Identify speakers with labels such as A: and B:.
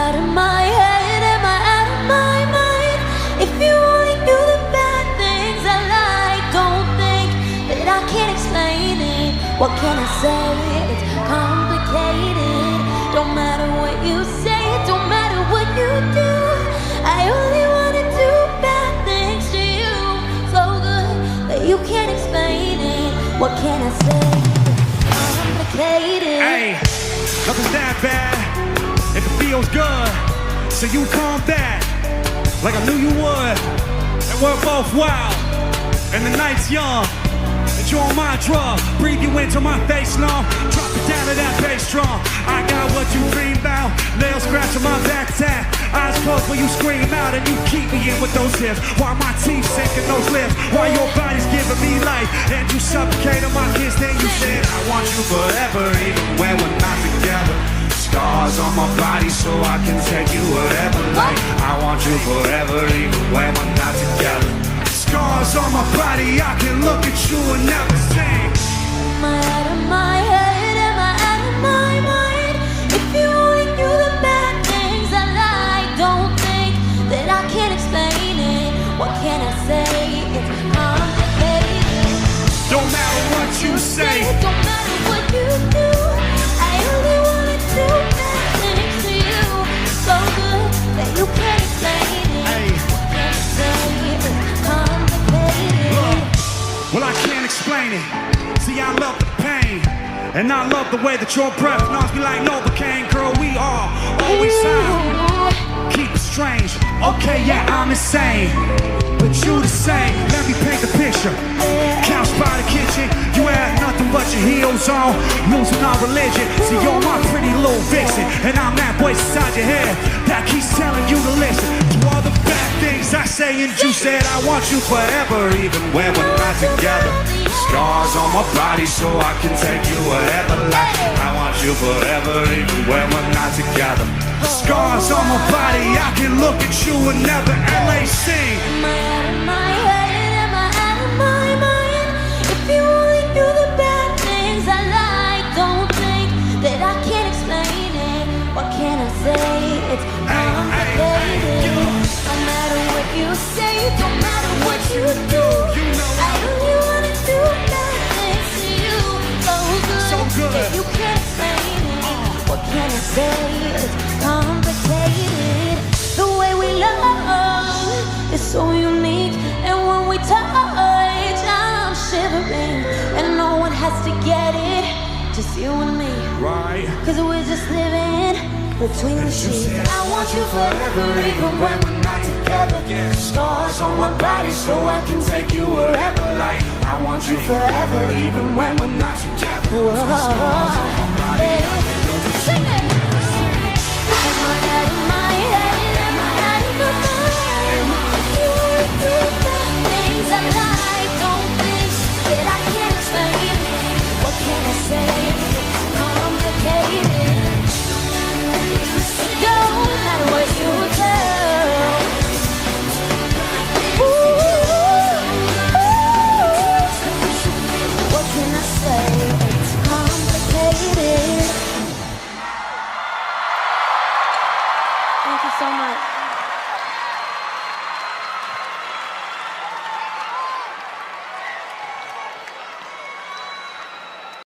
A: out of my head? Am I out of my mind? If you only knew the bad things I like, don't think that I can't explain it. What can I say? It's complicated. Don't matter what you say, it don't matter what you do. I only wanna do bad things to you, so good that you can't explain it. What can I say? Complicated.
B: Hey, nothing's that bad if it feels good. So you come back like I knew you would, and we're both wild, and the night's young. And you're on my drug, breathe you into my face long. Drop it down to that bass drum. I got what you dream about, nails scratching my back tap. Eyes closed when you scream out, and you keep me in with those hips, while my teeth sinking those lips, while your body's giving me life, and you suffocate on my kiss. Then you said, I want you forever, even when we're not together. Scars on my body so I can take you wherever. Like I want you forever, even when we're not together. Scars on my body, I can look at you and never sing.
A: Am I out of my head? Am I out of my mind? If you only knew the bad things I like, don't think that I can't explain it. What can I say? It's complicated.
B: Don't matter what you say,
A: it don't matter what you do. I only wanna do bad things to you, so good that you can't explain it.
B: Hey.
A: What can I say? It's complicated.
B: Well, I can't explain it. See, I love the pain, and I love the way that your breath knocks me like Novocaine. Girl, we are always sound. Keep it strange. Okay, yeah, I'm insane, but you the same. Let me paint the picture. Couch by the kitchen, you had nothing but your heels on, losing our religion. See, you're my pretty little vixen, and I'm that voice inside your head that keeps telling you to listen to all the bad things I say. And you said I want you forever, even when we're not together. Scars on my body so I can take you wherever. Like I want you forever, even when we're not together. Scars on my body, I can look at you and never LA sing.
A: Am I out of my head? Am I out of my mind? If you only knew the bad things I like, don't think that I can't explain it. What can I say? It's complicated. No matter what you say, it don't matter what you do. I only wanna do bad things to you, so good that you can't explain it. What can I say? It's complicated. The way we love is so unique, and when we touch, I'm shivering, and no one has to get it, just you and me.
B: Right.
A: Cause we're just living between the sheets. I want you forever, even when we're not together. Scars on my body so I can take you wherever. Like I want you forever, even when we're not together. Whoa.